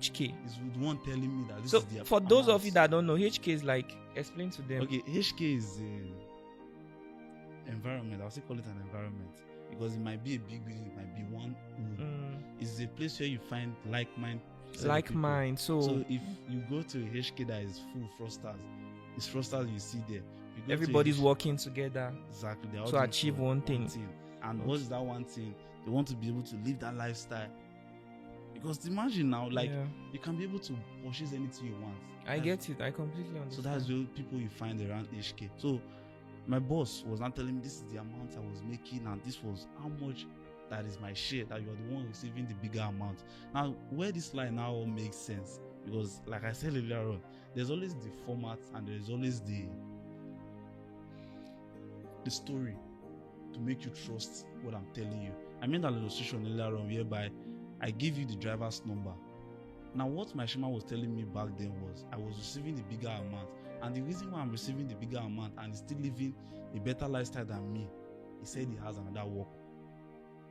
HK. is the one telling me that this So is the for those of amount. you that don't know, HK is like, explain to them. Okay, HK is a environment. I'll still call it an environment because it might be a big building, it might be one room. It's a place where you find like-minded people. So if you go to a HK that is full fraudsters, it's fraudsters you see there. You go everybody's to working together exactly to achieve one thing. And what is that one thing? They want to be able to live that lifestyle. Because imagine now, like you can be able to purchase anything you want. I get it. I completely understand. So that's the people you find around HK. So my boss was not telling me this is the amount I was making and this was how much that is my share, that you are the one receiving the bigger amount. Now, where this line now all makes sense, because like I said earlier on, there's always the format and there's always the story to make you trust what I'm telling you. I made an illustration earlier on whereby I give you the driver's number. Now, what my Shema was telling me back then was I was receiving the bigger amount, and the reason why I'm receiving the bigger amount and he's still living a better lifestyle than me, he said he has another work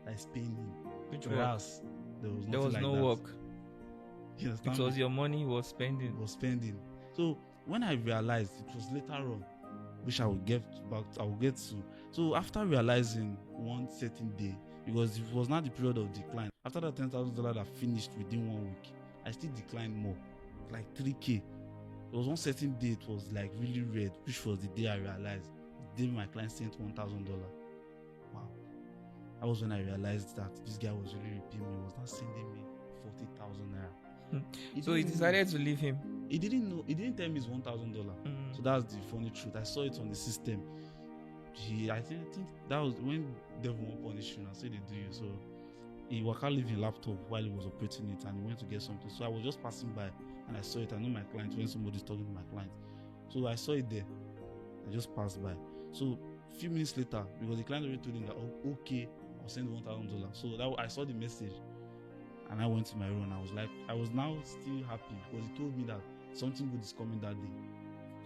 that is paying him. Which work? There was no that. work. It was your money he was spending. So when I realized, it was later on, which I will get to. So after realizing one certain day, because it was not the period of decline, after that $10,000 that finished within 1 week, I still declined more, like 3K. There was one certain day it was like really red, which was the day I realized, the day my client sent $1,000. Wow. That was when I realized that this guy was really repaying me. He was not sending me 40,000 naira. So he decided to leave him. He didn't know. He didn't tell me it's $1,000. So that's the funny truth. I saw it on the system. I think that was when devil won't punish you. And say they do you. So he was leaving a laptop while he was operating it, and he went to get something. So I was just passing by and I saw it. I know my client when somebody's talking to my client. So I saw it there. I just passed by. So a few minutes later, because the client already told him that, oh, okay, I'll send $1,000. So I saw the message. And I went to my room. I was now still happy because he told me that something good is coming that day.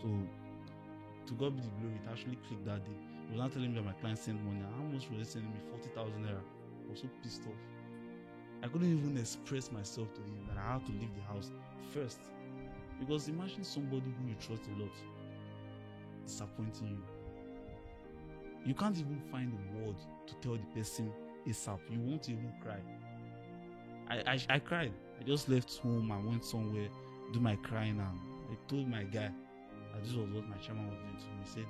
So, to God be the glory, it actually clicked that day. He was not telling me that my client sent money. How much was they sending me? 40,000 naira. I was so pissed off. I couldn't even express myself to him that I had to leave the house first. Because imagine somebody who you trust a lot disappointing you. You can't even find a word to tell the person ASAP. You won't even cry. I cried. I just left home and went somewhere, do my crying, and I told my guy that this was what my chairman was doing to me. He said,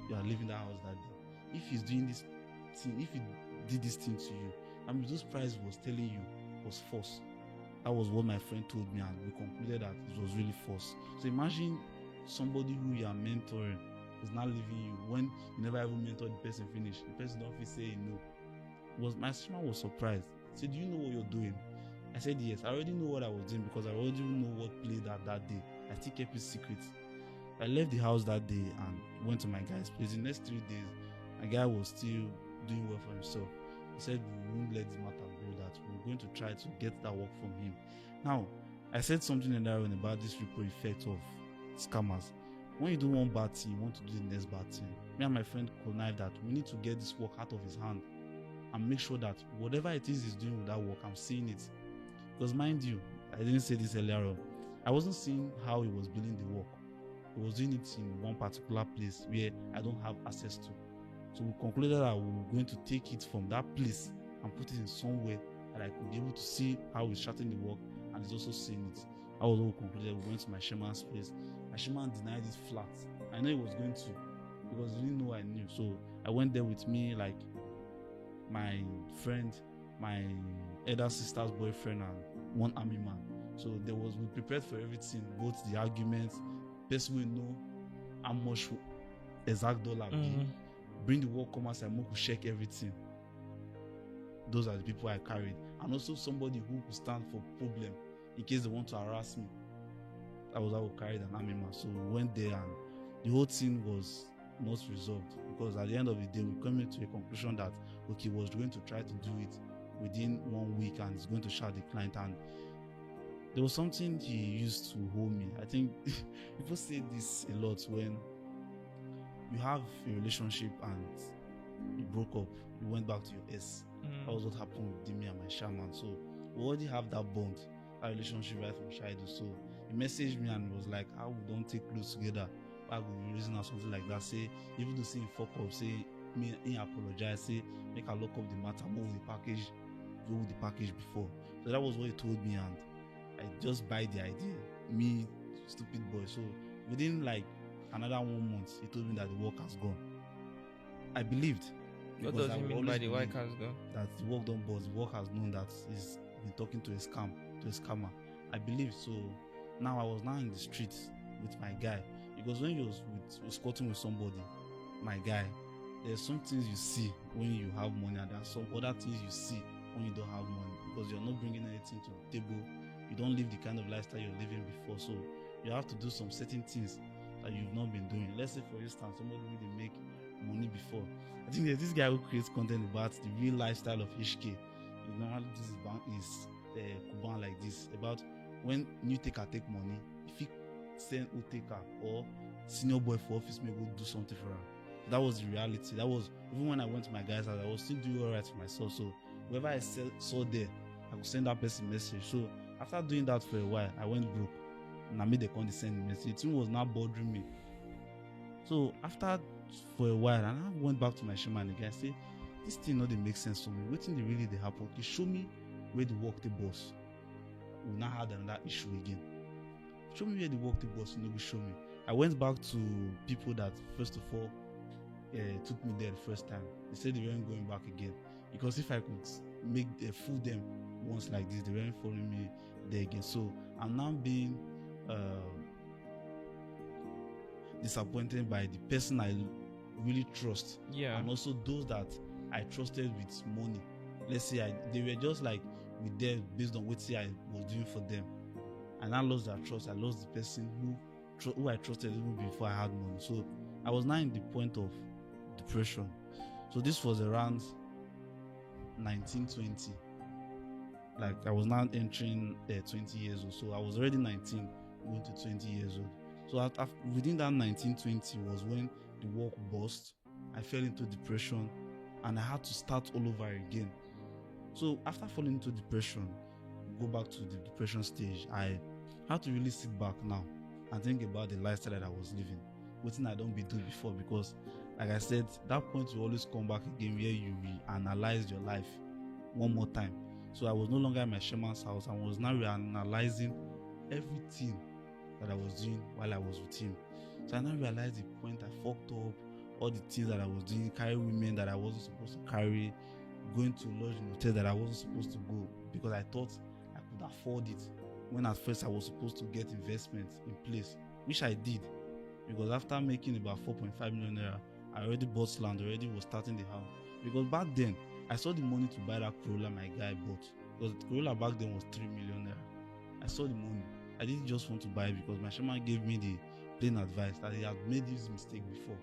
you are leaving that house that day. If he's doing this thing, if he did this thing to you, I mean, those price was telling you was false. That was what my friend told me, and we concluded that it was really false. So imagine somebody who you are mentoring is not leaving you when you never even mentored the person finish. The person don't feel say no. My chairman was surprised. He said, do you know what you're doing? I said, yes. I already know what I was doing because I already know what played that day. I still kept it secret. I left the house that day and went to my guy's place. The next 3 days, my guy was still doing well for himself. He said, we won't let this matter go, that we're going to try to get that work from him. Now, I said something earlier on about this ripple effect of scammers. When you do one bad thing, you want to do the next bad thing. Me and my friend connived that we need to get this work out of his hand and make sure that whatever it is he's doing with that work, I'm seeing it. Because mind you, I didn't say this earlier on, I wasn't seeing how he was building the work. He was doing it in one particular place where I don't have access to. So we concluded that we were going to take it from that place and put it in somewhere that I could be able to see how he's starting the work and he's also seeing it. I was all concluded. We went to my shaman's place. My shaman denied it flat. I know he was going to because he didn't know I knew. So I went there with me, like my friend, my elder sister's boyfriend, and one army man. So we prepared for everything, both the arguments, person we know how much exact dollar be. Bring the work come outside, we check everything. Those are the people I carried. And also somebody who could stand for problem in case they want to harass me. That was how we carried an army man. So we went there and the whole thing was not resolved because at the end of the day we came into a conclusion that okay, he was going to try to do it within 1 week and he's going to shout the client. And there was something he used to hold me. I think people say this a lot when you have a relationship and you broke up, you went back to your ex. That was what happened with me and my shaman. So we already have that bond. our relationship right from childhood. So he messaged me and was like, how we don't take clothes together? I go reason or something like that. Say, even to see him fuck up, say me he apologize, say make I lock up the matter, move the package, go with the package before. So that was what he told me, and I just buy the idea. Me, stupid boy. So within like another 1 month, he told me that the work has gone. I believed. What does he mean by the work has gone? That the work don't buzz. The work has known that he's been talking to a scammer. I believe. So now I was now in the streets with my guy, because when you was squatting with somebody, my guy, there's some things you see when you have money, and there's some other things you see when you don't have money, because you're not bringing anything to the table. You don't live the kind of lifestyle you're living before, so you have to do some certain things that you've not been doing. Let's say, for instance, somebody really make money before. I think there's this guy who creates content about the real lifestyle of HK. You know how this is Kuban like this, about when new taker take money, if he send taker or senior boy for office may go do something for him. That was the reality. That was, even when I went to my guys' house, I was still doing alright for myself. So whoever I saw there, I could send that person message. So after doing that for a while, I went broke, and I made the condescending message. The thing was not bothering me. So after for a while, and I went back to my shaman again. I say, this thing not they make sense for me. What thing they really they happen? They show me where the work the boss. We now had another issue again. Show me where the work the boss. You know, show me. I went back to people that first of all took me there the first time. They said they weren't going back again, because if I could make fool them once like this, they weren't following me there again. So I'm now being disappointed by the person I really trust, and also those that I trusted with money. Let's say they were just like with them based on what I was doing for them, and I lost their trust. I lost the person who I trusted even before I had money. So I was now in the point of depression. So this was around 1920. Like I was now entering 20 years old. So I was already 19, going to 20 years old. So within that 1920 was when the work burst. I fell into depression, and I had to start all over again. So after falling into depression, go back to the depression stage, I had to really sit back now and think about the lifestyle that I was living, what I don't be doing before, because like I said, that point will always come back again where you reanalyze your life one more time. So I was no longer in my shaman's house. I was now reanalyzing everything that I was doing while I was with him. So I now realized the point I fucked up, all the things that I was doing, carry women that I wasn't supposed to carry, going to lodge in hotel that I wasn't supposed to go, because I thought I could afford it, when at first I was supposed to get investments in place, which I did, because after making about 4.5 million naira, I already bought land, already was starting the house. Because back then, I saw the money to buy that Corolla my guy bought, because the Corolla back then was 3 million naira. I saw the money. I didn't just want to buy it because my shaman gave me the plain advice that he had made this mistake before.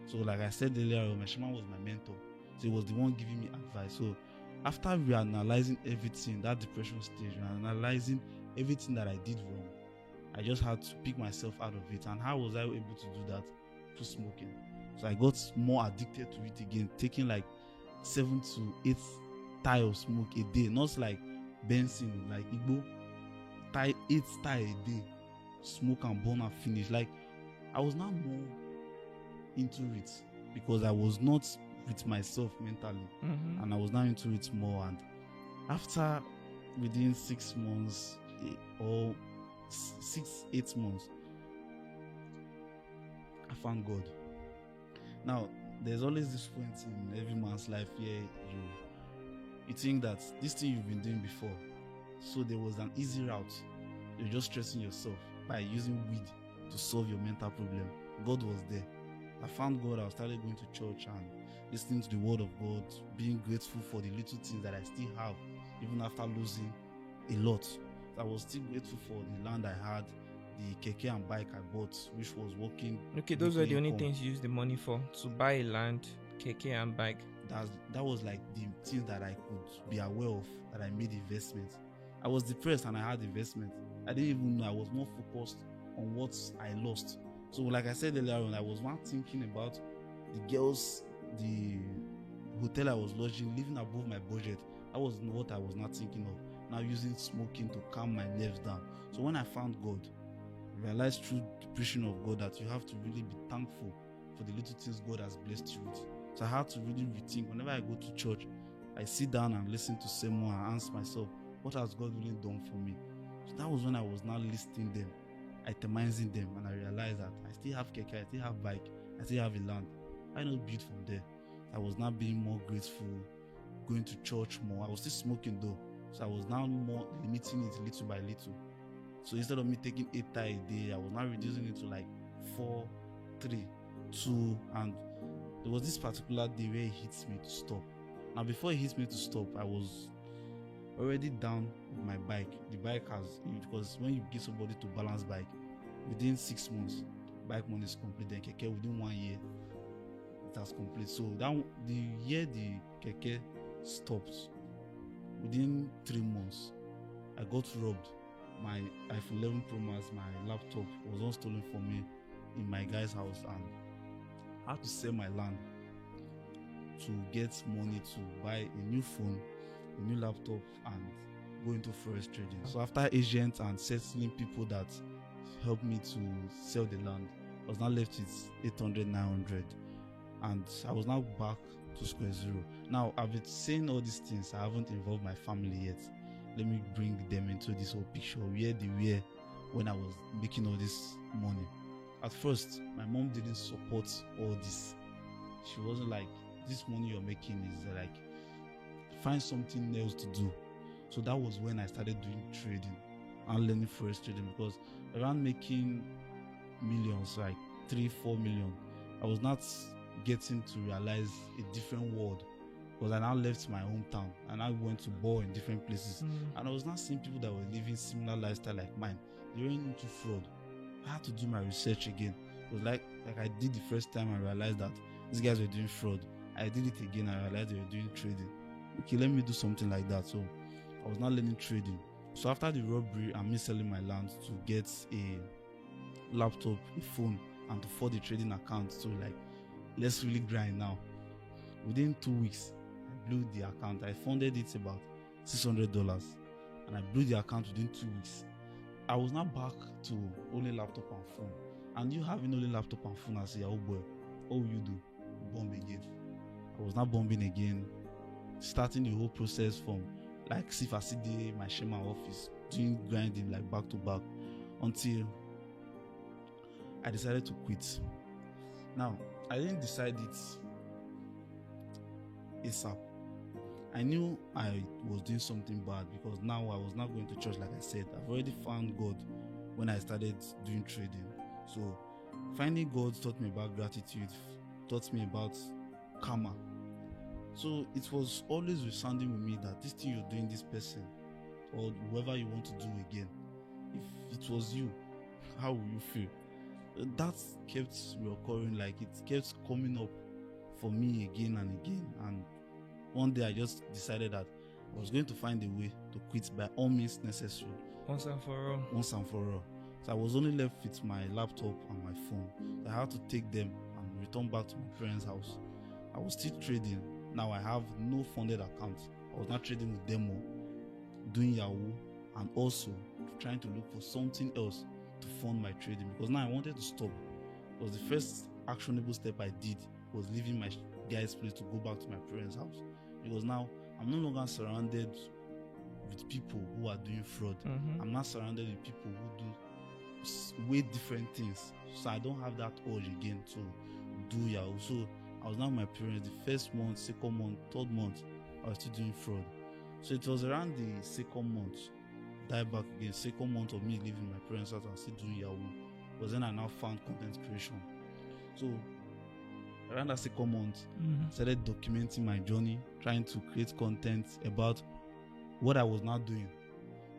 So like I said earlier, my shaman was my mentor. So he was the one giving me advice. So after reanalyzing everything, that depression stage, reanalyzing everything that I did wrong, I just had to pick myself out of it. And how was I able to do that? Through smoking. So I got more addicted to it again, taking like 7 to 8 tie of smoke a day. Not like Benson, like Igbo, 8 tie a day, smoke and burn and finish. Like I was now more into it because I was not with myself mentally, and I was now into it more. And after within 6 months or 6-8 months, I found God. Now there's always this point in every man's life where you think that this thing you've been doing before, so there was an easy route. You're just stressing yourself by using weed to solve your mental problem. God was there. I found God. I started going to church and listening to the word of God, being grateful for the little things that I still have, even after losing a lot. I was still grateful for the land I had, the keke and bike I bought, which was working. Okay, those were the only things you used the money for, to buy a land, keke and bike. That was like the things that I could be aware of, that I made investments. I was depressed and I had investment. I didn't even know. I was more focused on what I lost. So like I said earlier on, I was not thinking about the girls, the hotel I was lodging, living above my budget. That was what I was not thinking of. now using smoking to calm my nerves down. So when I found God, I realized through the preaching of God that you have to really be thankful for the little things God has blessed you with. So I had to really rethink. Whenever I go to church, I sit down and listen to sermon and ask myself, what has God really done for me? So that was when I was now listing them, itemizing them, and I realized that I still have keke, I still have bike, I still have a land. I not build from there. I was now being more grateful, going to church more. I was still smoking though, so I was now more limiting it little by little. So instead of me taking 8 a day, I was now reducing it to like 4, 3, 2, and there was this particular day where it hits me to stop. Now before it hits me to stop, I was already down with my bike. The bike has, because when you give somebody to balance bike, within 6 months, bike money is complete. Then keke within 1 year, it has complete. So that the year the keke stopped, within 3 months, I got robbed. My iPhone 11 Pro Max, my laptop was all stolen from me in my guy's house, and I had to sell my land to get money to buy a new phone, a new laptop, and go into forex trading. So after agents and settling people that helped me to sell the land, I was now left with 800, 900, and I was now back to square zero. Now I've been saying all these things, I haven't involved my family yet. Let me bring them into this whole picture, where they were when I was making all this money. At first, my mom didn't support all this. She wasn't like, this money you're making is like, find something else to do. So that was when I started doing trading and learning forex trading, because around making millions, like 3-4 million, I was not getting to realize a different world, because I now left my hometown and I went to ball in different places, and I was not seeing people that were living similar lifestyle like mine. They were into fraud. I had to do my research again. It was like I did the first time. I realized that these guys were doing fraud. I did it again. I realized they were doing trading. Okay, let me do something like that. So I was now learning trading. So after the robbery and me selling my land to get a laptop, a phone, and to fund the trading account, so like, let's really grind now. Within 2 weeks, I blew the account. I funded it about $600, and I blew the account within 2 weeks. I was now back to only laptop and phone. And you having only laptop and phone as a young boy, what will you do? Bomb again. I was now bombing again, starting the whole process from like Sifaside, my Shema office, doing grinding like back to back, until I decided to quit. Now, I didn't decide it ASAP. I knew I was doing something bad, because now I was not going to church. Like I said, I've already found God when I started doing trading. So finding God taught me about gratitude, taught me about karma. So it was always resounding with me that this thing you're doing, this person or whoever you want to do again, if it was you, how will you feel? That kept reoccurring, like it kept coming up for me again and again. And one day I just decided that I was going to find a way to quit by all means necessary. Once and for all. Once and for all. So I was only left with my laptop and my phone. So I had to take them and return back to my parents' house. I was still trading. Now I have no funded account. I was not trading with Demo, doing Yahoo, and also trying to look for something else to fund my trading, because now I wanted to stop. Because the first actionable step I did was leaving my guy's place to go back to my parents' house, because now I'm no longer surrounded with people who are doing fraud. I'm not surrounded with people who do way different things, so I don't have that urge again to do Yahoo. So I was now with my parents. The first month, second month, third month, I was still doing fraud. So it was around the second month, dive back again, second month of me leaving my parents' house and still doing Yahoo, was then I now found content creation. So around that second month, I started documenting my journey, trying to create content about what I was now doing.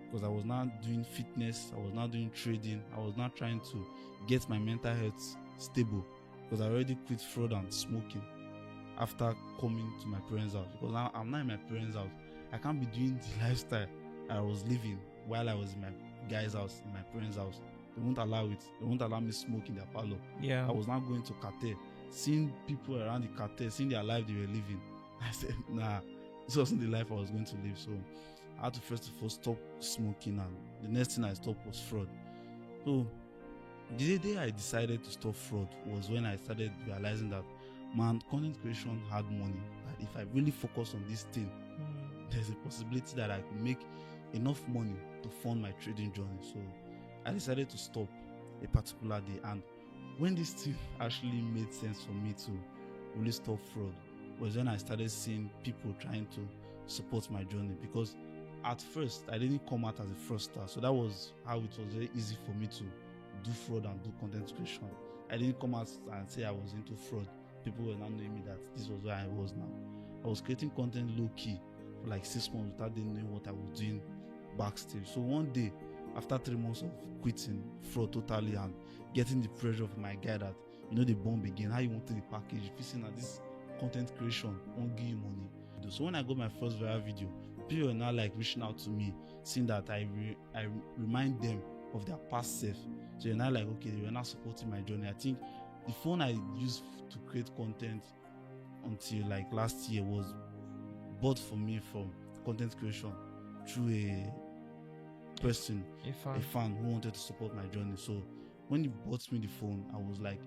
Because I was now doing fitness, I was now doing trading, I was now trying to get my mental health stable, because I already quit fraud and smoking after coming to my parents' house. Because now I'm not in my parents' house, I can't be doing the lifestyle I was living while I was in my guy's house, in my parents' house. They won't allow it. They won't allow me smoke in their parlor. Yeah. I was now going to cartel, seeing people around the cartel, seeing their life they were living. I said, nah, this wasn't the life I was going to live. So I had to first of all stop smoking, and the next thing I stopped was fraud. So the day I decided to stop fraud was when I started realizing that, man, content creation had money. That if I really focus on this thing, there's a possibility that I could make enough money to fund my trading journey. So I decided to stop a particular day. And when this thing actually made sense for me to really stop fraud was when I started seeing people trying to support my journey. Because at first I didn't come out as a fraudster, so that was how it was very easy for me to do fraud and do content creation. I didn't come out and say I was into fraud. People were not knowing me that this was where I was now. I was creating content low key for like 6 months without them knowing what I was doing backstage. So one day, after 3 months of quitting fraud totally and getting the pressure from my guy that, the bomb again, how you wanted the package, if you see that this content creation won't give you money. So when I got my first viral video, people were now like reaching out to me, seeing that I remind them of their past self. So you're now like, okay, they were not supporting my journey. I think the phone I used to create content until like last year was bought for me from content creation through a person, a fan who wanted to support my journey. So when he bought me the phone, I was like,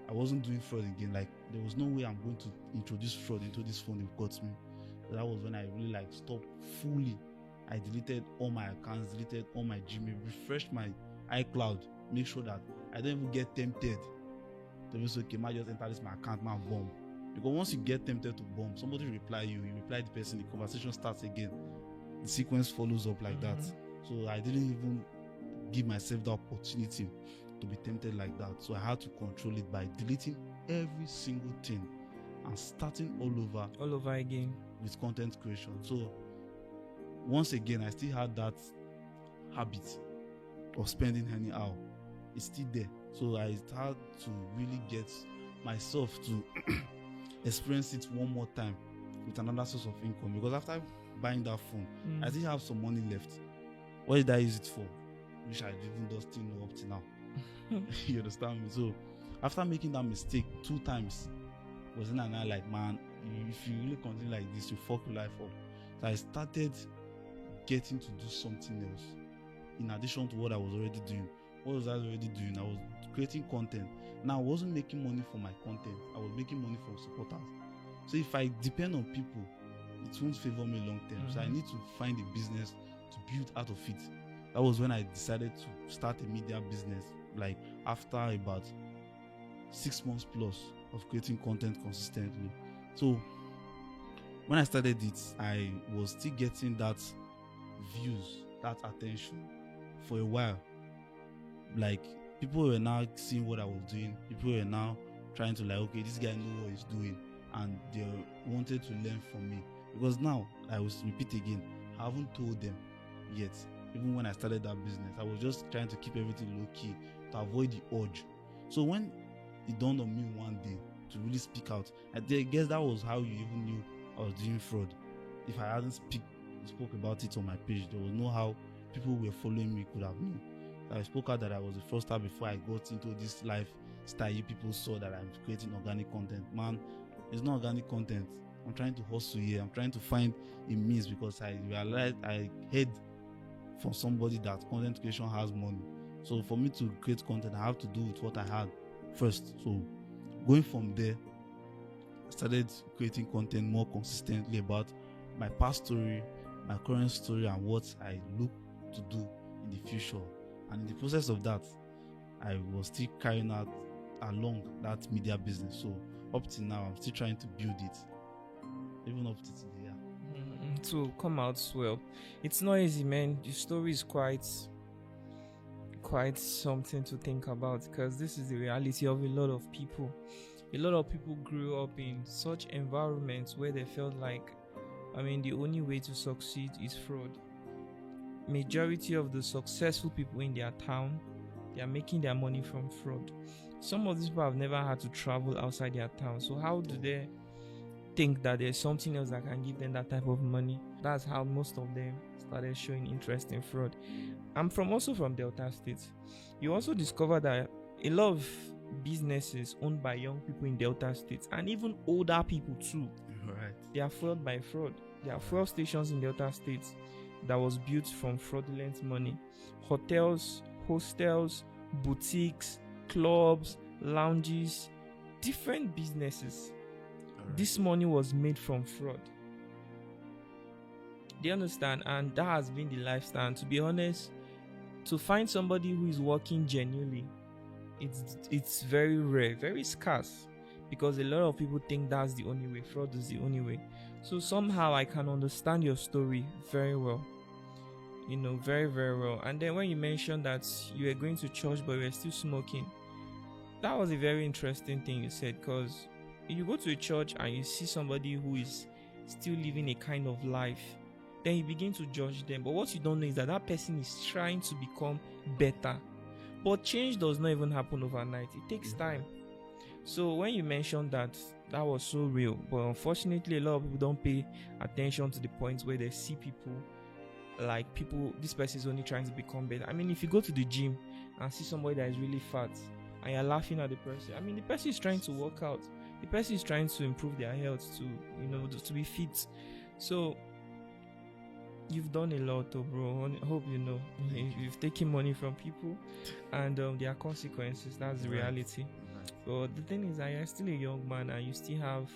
I wasn't doing fraud again. Like, there was no way I'm going to introduce fraud into this phone they've got me. So that was when I really like stopped fully. I deleted all my accounts, deleted all my Gmail, refreshed my iCloud, make sure that I don't even get tempted to be so, okay, I just enter this my account, my bomb. Because once you get tempted to bomb, somebody reply you reply the person, the conversation starts again. The sequence follows up like that. So I didn't even give myself the opportunity to be tempted like that. So I had to control it by deleting every single thing and starting all over again with content creation. So once again, I still had that habit of spending anyhow. It's still there. So I had to really get myself to experience it one more time with another source of income. Because after buying that phone, I still have some money left. What did I use it for? Which I didn't just still know up to now. You understand me? So after making that mistake 2 times, was then I like, man, if you really continue like this, you fuck your life up. So I started getting to do something else in addition to what I was already doing. What was I already doing? I was creating content. Now I wasn't making money for my content. I was making money from supporters. So if I depend on people, it won't favor me long term. So I need to find a business to build out of it. That was when I decided to start a media business, like after about 6 months plus of creating content consistently. So when I started it, I was still getting that views, that attention for a while. Like, people were now seeing what I was doing. People were now trying to like, okay, this guy knows what he's doing, and they wanted to learn from me. Because now, I will repeat again, I haven't told them yet. Even when I started that business, I was just trying to keep everything low key to avoid the urge. So when it dawned on me one day to really speak out, I guess that was how you even knew I was doing fraud. If I hadn't spoke about it on my page, there was no how people who were following me could have known. I spoke out that I was a fraudster before I got into this lifestyle. You people saw that I'm creating organic content. Man, it's not organic content. I'm trying to hustle here. I'm trying to find a means, because I realized, I heard from somebody that content creation has money. So for me to create content, I have to do with what I had first. So going from there, I started creating content more consistently about my past story, my current story, and what I look to do in the future. And in the process of that, I was still carrying out along that media business. So up to now, I'm still trying to build it, even up to today. To come out well, it's not easy, man. The story is quite something to think about, because this is the reality of a lot of people. A lot of people grew up in such environments where they felt like, the only way to succeed is fraud. Majority of the successful people in their town, they are making their money from fraud. Some of these people have never had to travel outside their town. So how do they think that there's something else that can give them that type of money? That's how most of them started showing interest in fraud. I'm also from Delta State. You also discover that a lot of businesses owned by young people in Delta State, and even older people too, Right. they are fueled by fraud. There are fuel stations in Delta State that was built from fraudulent money. Hotels, hostels, boutiques, clubs, lounges, different businesses. Right. This money was made from fraud. Do you understand? And that has been the lifestyle. And to be honest, to find somebody who is working genuinely, it's very rare, very scarce, because a lot of people think that's the only way. Fraud is the only way. So somehow I can understand your story very well. Very, very well. And then when you mentioned that you were going to church but you were still smoking, that was a very interesting thing you said, because you go to a church and you see somebody who is still living a kind of life, then you begin to judge them. But what you don't know is that person is trying to become better. But change does not even happen overnight. It takes time. So when you mentioned that was so real. But unfortunately, a lot of people don't pay attention to the point where they see this person is only trying to become better. I mean, if you go to the gym and see somebody that is really fat and you're laughing at the person, I mean, the person is trying to work out. The person is trying to improve their health to be fit. So you've done a lot, bro. I hope you know. You've taken money from people, and there are consequences. That's the reality. But the thing is that you're still a young man, and you still have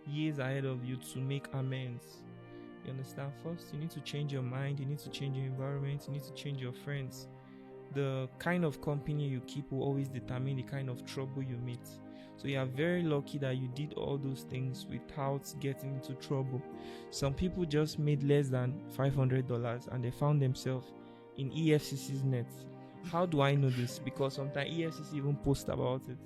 years ahead of you to make amends. You understand? First, you need to change your mind. You need to change your environment. You need to change your friends. The kind of company you keep will always determine the kind of trouble you meet. So you are very lucky that you did all those things without getting into trouble. Some people just made less than $500 and they found themselves in EFCC's net. How do I know this? Because sometimes EFCC even post about it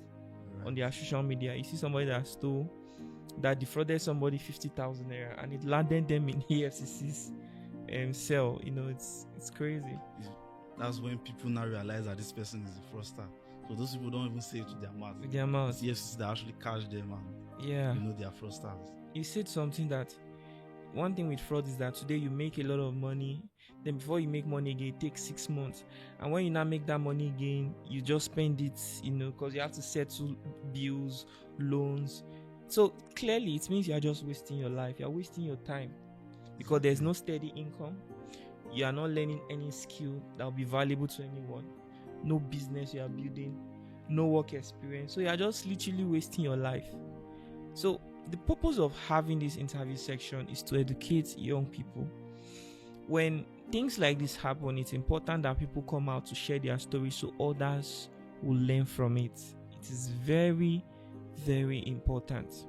on their social media. You see somebody that defrauded somebody 50,000 naira and it landed them in EFCC's cell. It's crazy. That's when people now realize that this person is a fraudster. So those people don't even say it with their mouth. With their mouth. Yes, they actually catch them and they are fraudsters. You said something that one thing with fraud is that today you make a lot of money, then before you make money again, it takes 6 months. And when you now make that money again, you just spend it, because you have to settle bills, loans. So clearly it means you are just wasting your life. You are wasting your time because there's no steady income. You are not learning any skill that will be valuable to anyone. No business you are building, no work experience. So you are just literally wasting your life. So the purpose of having this interview section is to educate young people. When things like this happen, it's important that people come out to share their story so others will learn from it. It is very, very important.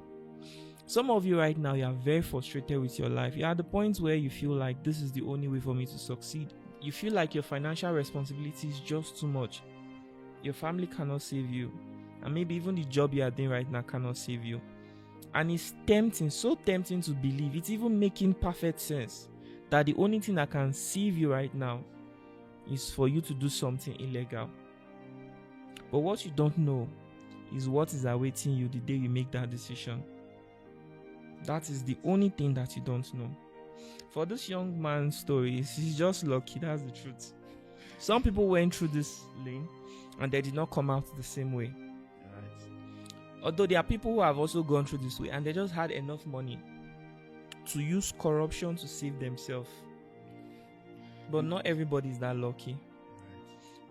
Some of you right now, you are very frustrated with your life. You're at the point where you feel like this is the only way for me to succeed. You feel like your financial responsibility is just too much. Your family cannot save you. And maybe even the job you are doing right now cannot save you. And it's tempting, so tempting to believe. It's even making perfect sense that the only thing that can save you right now is for you to do something illegal. But what you don't know is what is awaiting you the day you make that decision. That is the only thing that you don't know. For this young man's story, he's just lucky. That's the truth. Some people went through this lane and they did not come out the same way. Right. Although there are people who have also gone through this way and they just had enough money to use corruption to save themselves. But not everybody is that lucky.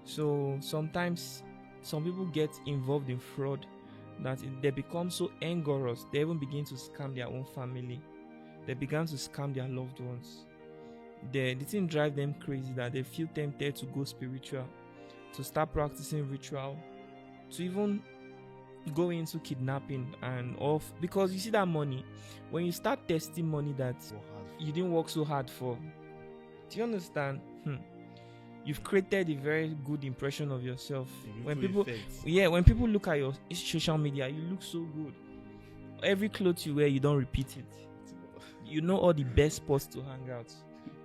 So sometimes some people get involved in fraud that they become so angorous, they even begin to scam their own family. They began to scam their loved ones. The thing drive them crazy that they feel tempted to go spiritual, to start practicing ritual, to even go into kidnapping and off. Because you see that money, when you start testing money that you didn't work so hard for, do you understand? You've created a very good impression of yourself. When people look at your social media, you look so good. Every clothes you wear, you don't repeat it. You know all the best spots to hang out.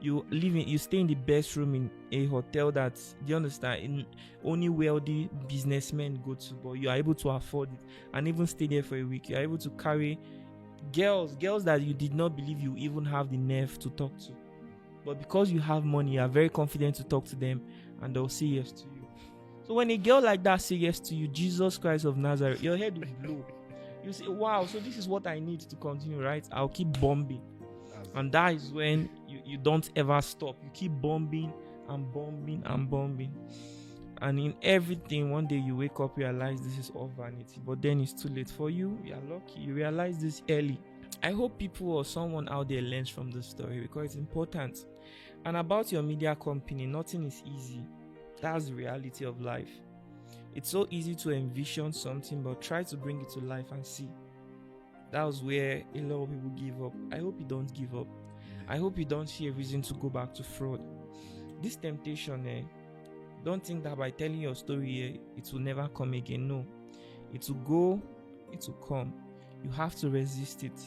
You stay in the best room in a hotel that, do you understand, only wealthy businessmen go to, but you are able to afford it and even stay there for a week. You are able to carry girls that you did not believe you even have the nerve to talk to. But because you have money, you are very confident to talk to them and they'll say yes to you. So when a girl like that says yes to you, Jesus Christ of Nazareth, your head will blow. You say, wow, so this is what I need to continue, right? I'll keep bombing. And that is when you don't ever stop. You keep bombing and bombing and bombing. And in everything, one day you wake up, realize this is all vanity. But then it's too late for you. You are lucky. You realize this early. I hope people or someone out there learns from this story because it's important. And about your media company, nothing is easy. That's the reality of life. It's so easy to envision something, but try to bring it to life and see. That was where a lot of people give up. I hope you don't give up. I hope you don't see a reason to go back to fraud. This temptation, don't think that by telling your story, it will never come again. No. It will go, it will come. You have to resist it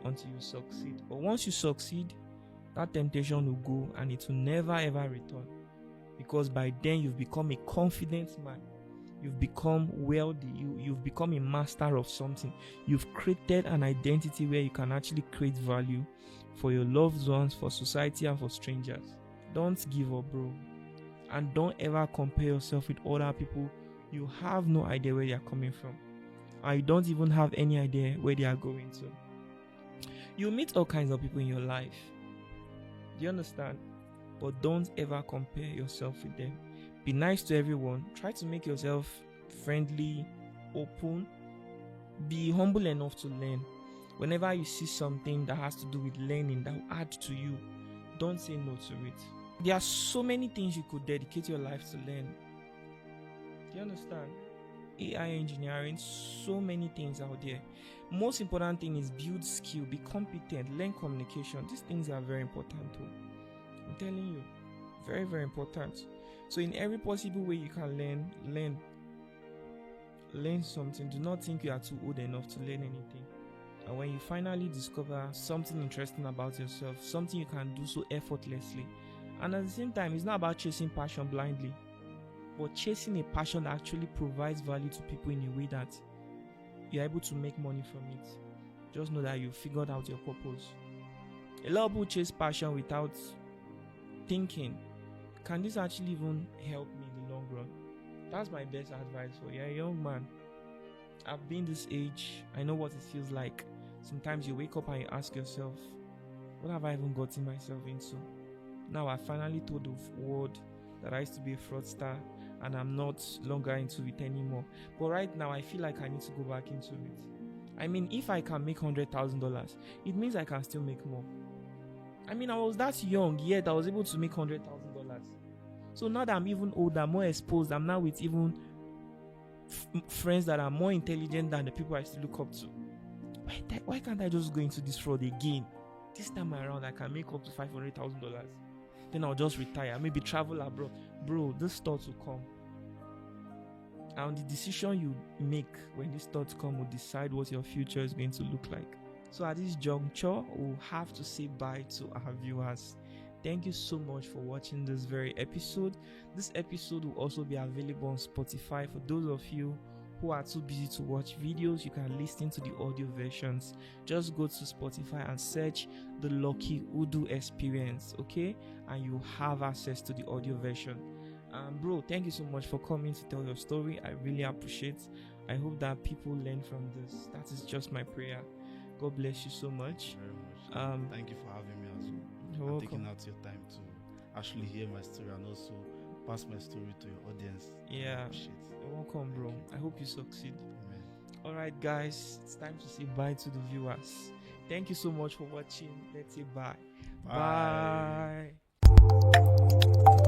until you succeed. But once you succeed, that temptation will go and it will never ever return. Because by then you've become a confident man. You've become wealthy. You've become a master of something. You've created an identity where you can actually create value for your loved ones, for society, and for strangers. Don't give up, bro. And don't ever compare yourself with other people. You have no idea where they are coming from. And you don't even have any idea where they are going to. You meet all kinds of people in your life. Do you understand? But don't ever compare yourself with them. Be nice to everyone. Try to make yourself friendly, open. Be humble enough to learn. Whenever you see something that has to do with learning that will add to you, don't say no to it. There are so many things you could dedicate your life to learn. Do you understand? AI engineering, so many things out there. Most important thing is build skill, be competent, learn communication. These things are very important too. I'm telling you, very, very important. So in every possible way you can learn something. Do not think you are too old enough to learn anything. And when you finally discover something interesting about yourself, something you can do so effortlessly, and at the same time, it's not about chasing passion blindly, but chasing a passion that actually provides value to people in a way that you're able to make money from it. Just know that you figured out your purpose. A lot of people chase passion without thinking, can this actually even help me in the long run? That's my best advice for you. You're a young man. I've been this age. I know what it feels like. Sometimes you wake up and you ask yourself, what have I even gotten myself into? Now I finally told the world that I used to be a fraudster and I'm not longer into it anymore. But right now I feel like I need to go back into it. I mean, if I can make $100,000, it means I can still make more. I mean, I was that young, yet I was able to make $100,000. So now that I'm even older, more exposed, I'm now with even friends that are more intelligent than the people I used to look up to. Why can't I just go into this fraud again? This time around, I can make up to $500,000. Then I'll just retire, maybe travel abroad. Bro, these thoughts will come. And the decision you make when these thoughts come will decide what your future is going to look like. So at this juncture, we'll have to say bye to our viewers. Thank you so much for watching this very episode. This episode will also be available on Spotify. For those of you who are too busy to watch videos, you can listen to the audio versions. Just go to Spotify and search the Lucky Udu Experience, okay? And you have access to the audio version. Bro, thank you so much for coming to tell your story. I really appreciate. I hope that people learn from this. That is just my prayer. God bless you so much. Very much. Thank you for having me as well. You're welcome. Taking out your time to actually hear my story and also pass my story to your audience. Yeah. You're welcome, bro. I hope you succeed. Amen. Alright, guys, it's time to say bye to the viewers. Thank you so much for watching. Let's say bye. Bye. Bye.